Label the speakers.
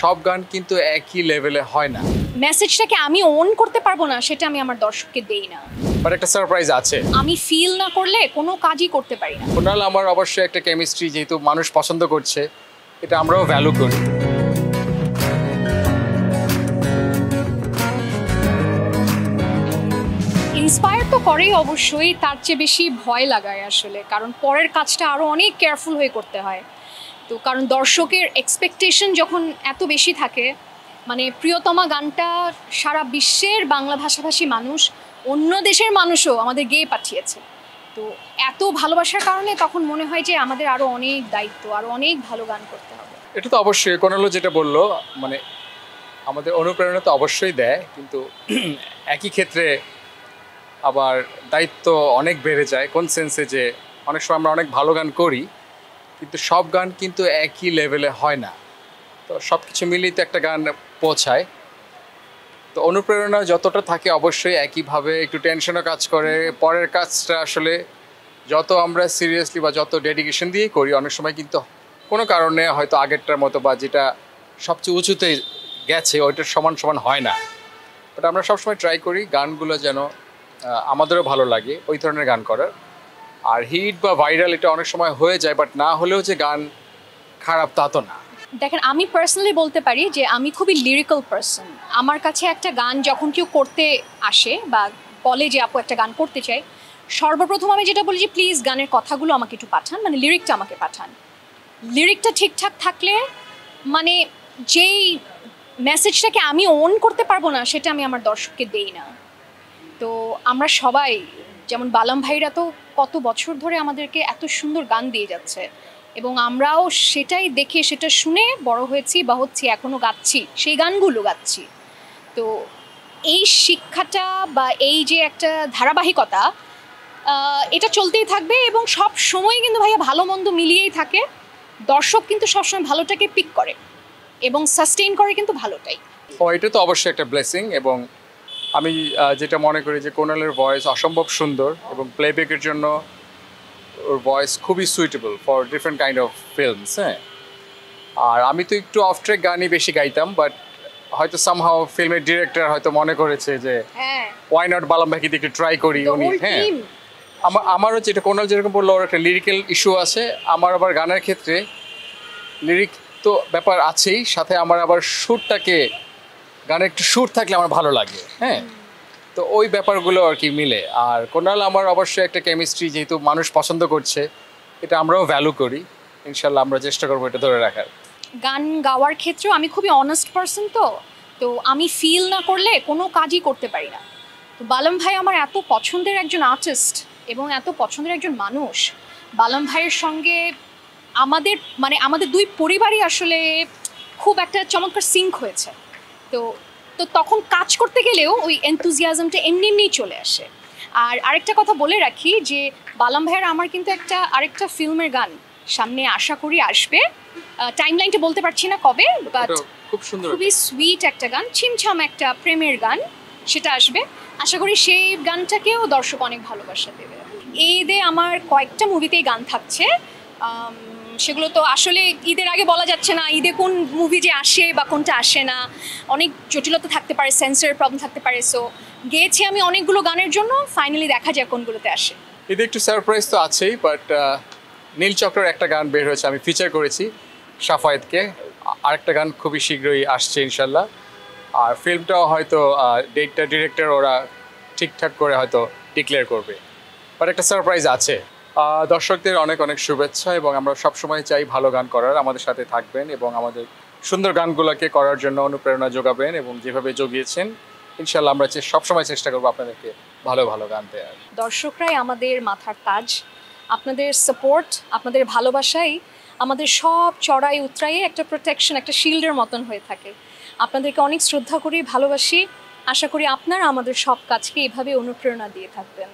Speaker 1: সব গান কিন্তু একই লেভেলে হয় না।
Speaker 2: মেসেজটাকে আমি অন করতে পারবো না সেটা আমি আমার দর্শককে দেই না।
Speaker 1: বাট একটা সারপ্রাইজ আছে।
Speaker 2: আমি ফিল না করলে কোনো কাজই করতে পারি না।
Speaker 1: কুনাল আমার অবশ্যই একটা কেমিস্ট্রি, যেহেতু মানুষ পছন্দ করছে, এটা আমরাও ভ্যালু করি।
Speaker 2: ইন্সপায়ার তো করেই অবশ্যই, তার চেয়ে বেশি ভয় লাগায় আসলে, কারণ পরের কাজটা আরও অনেক কেয়ারফুল হয়ে করতে হয়। তো কারণ দর্শকের এক্সপেকটেশন যখন এত বেশি থাকে, মানে প্রিয়তমা গানটা সারা বিশ্বের বাংলা ভাষাভাষী মানুষ, অন্য দেশের মানুষও আমাদের গেয়ে পাঠিয়েছে। তো এত ভালোবাসার কারণে তখন মনে হয় যে আমাদের আরও অনেক দায়িত্ব, আরও অনেক ভালো গান করতে হবে।
Speaker 1: এটা তো অবশ্যই কুনালও যেটা বললো, মানে আমাদের অনুপ্রেরণা তো অবশ্যই দেয়, কিন্তু একই ক্ষেত্রে আবার দায়িত্ব অনেক বেড়ে যায়। কোন সেন্সে যে অনেক সময় আমরা অনেক ভালো গান করি, কিন্তু সব গান কিন্তু একই লেভেলে হয় না। তো সব কিছু মিলিয়ে তো একটা গান পৌঁছায়। তো অনুপ্রেরণা যতটা থাকে অবশ্যই একইভাবে একটু টেনশনও কাজ করে। পরের কাজটা আসলে যত আমরা সিরিয়াসলি বা যত ডেডিকেশন দিয়েই করি, অনেক সময় কিন্তু কোনো কারণে হয়তো আগেরটার মতো বা যেটা সবচেয়ে উঁচুতে গেছে ওইটার সমান সমান হয় না। বাট আমরা সবসময় ট্রাই করি গানগুলো যেন আমাদেরও ভালো লাগে ওই ধরনের গান করার। আর হিট বা ভাইরাল এটা অনেক সময় হয়ে যায়, বাট না হলেও যে গান খারাপ তা তো না।
Speaker 2: দেখেন, আমি পার্সোনালি বলতে পারি যে আমি খুবই লিরিক্যাল পার্সন। আমার কাছে একটা গান যখন কেউ করতে আসে বা বলে যে আপু একটা গান করতে চাই, সর্বপ্রথম আমি যেটা বলি যে প্লিজ গানের কথাগুলো আমাকে একটু পাঠান, মানে লিরিকটা আমাকে পাঠান। লিরিকটা ঠিকঠাক থাকলে, মানে যেই মেসেজটাকে আমি অন করতে পারবো না সেটা আমি আমার দর্শককে দেই না। তো আমরা সবাই, যেমন বালাম ভাইরা তো কত বছর ধরে আমাদেরকে এত সুন্দর গান দিয়ে যাচ্ছে, এবং আমরাও সেটাই দেখে সেটা শুনে বড় হয়েছি বা হচ্ছি, এখনও গাচ্ছি, সেই গানগুলো গাচ্ছি। তো এই শিক্ষাটা বা এই যে একটা ধারাবাহিকতা, এটা চলতেই থাকবে এবং সব সময় কিন্তু ভাইয়া ভালো মন্দ মিলিয়েই থাকে। দর্শক কিন্তু সবসময় ভালোটাকে পিক করে এবং সাস্টেইন করে কিন্তু ভালোটাই।
Speaker 1: এটা তো অবশ্যই একটা ব্লেসিং। এবং আমি যেটা মনে করি যে কুনালের ভয়েস অসম্ভব সুন্দর, এবং প্লেব্যাকের জন্য ওর ভয়েস খুবই suitable for different kind of films. হ্যাঁ, আর আমি তো একটু অফ ট্র্যাক গানই বেশি গাইতাম, বাট হয়তো সামহাও ফিল্মের ডিরেক্টর হয়তো মনে করেছে যে ওয়াই নট বালাম ভাইকে একটু ট্রাই করি। উনি হ্যাঁ, আমারও যেটা কুনাল যেরকম বললো, ওর একটা লিরিক্যাল ইস্যু আছে। আমার আবার গানের ক্ষেত্রে লিরিক তো ব্যাপার আছেই, সাথে আমার আবার সুরটাকে, গানের একটু সুর থাকলে আমার ভালো লাগে। হ্যাঁ, তো ওই ব্যাপারগুলো আর কি মিলে। আর কুনাল আমার অবশ্যই একটা কেমিস্ট্রি, যেহেতু মানুষ পছন্দ করছে, এটা আমরাও ভ্যালু করি। ইনশাল্লাহ আমরা চেষ্টা করবো এটা ধরে রাখার।
Speaker 2: গান গাওয়ার ক্ষেত্রেও আমি খুবই অনেস্ট পারসন। তো আমি ফিল না করলে কোনো কাজই করতে পারি না। তো বালাম ভাই আমার এত পছন্দের একজন আর্টিস্ট এবং এত পছন্দের একজন মানুষ। বালাম ভাইয়ের সঙ্গে আমাদের দুই পরিবারই আসলে খুব একটা চমৎকার সিঙ্ক হয়েছে। তো তো তখন কাজ করতে গেলেও ওই এনথুজিয়াজমটা এমনিই চলে আসে। আর আরেকটা কথা বলে রাখি যে বালাম ভাইয়ের আমার কিন্তু আরেকটা ফিল্মের গান সামনে আশা করি আসবে। টাইমলাইনটা বলতে পারছি না কবে, বাট খুবই সুইট একটা গান, ছিমছাম একটা প্রেমের গান, সেটা আসবে। আশা করি সেই গানটাকেও দর্শক অনেক ভালোবাসা দেবে। ঈদে আমার কয়েকটা মুভিতেই গান থাকছে। সেগুলো তো আসলে ঈদের আগে বলা যাচ্ছে না, ঈদে কোন মুভি যে আসে বা কোনটা আসে না, অনেক জটিলতা থাকতে পারে, সেন্সরের প্রবলেম থাকতে পারে। সো গেয়েছি আমি অনেকগুলো গানের জন্য, ফাইনালি দেখা যায় কোনগুলোতে আসে।
Speaker 1: ঈদে একটু সারপ্রাইজ তো আছেই, বাট নীলচক্রের একটা গান বের হয়েছে, আমি ফিচার করেছি সাফায়েতকে। আরেকটা গান খুবই শীঘ্রই আসছে ইনশাল্লাহ। আর ফিল্মটাও হয়তো ডেটটা ডিরেক্টর ওরা ঠিকঠাক করে হয়তো ডিক্লেয়ার করবে, বাট একটা সারপ্রাইজ আছে। দর্শকদের অনেক অনেক শুভেচ্ছা, এবং আমরা সবসময় চাই ভালো গান করার। আমাদের সাথে থাকবেন এবং আমাদের সুন্দর গানগুলোকে করার জন্য অনুপ্রেরণা যোগাবেন, এবং যেভাবে জগিয়েছেন ইনশাল্লাহ আমরা সবসময় চেষ্টা করবো আপনাদেরকে ভালো ভালো গান দেওয়ার।
Speaker 2: দর্শকরাই আমাদের মাথার তাজ। আপনাদের সাপোর্ট, আপনাদের ভালোবাসাই আমাদের সব চড়াই উতরাইয়ে একটা প্রোটেকশন, একটা শিল্ডের মতন হয়ে থাকে। আপনাদেরকে অনেক শ্রদ্ধা করি, ভালোবাসি। আশা করি আপনারা আমাদের সব কাজকে এভাবে অনুপ্রেরণা দিয়ে থাকবেন।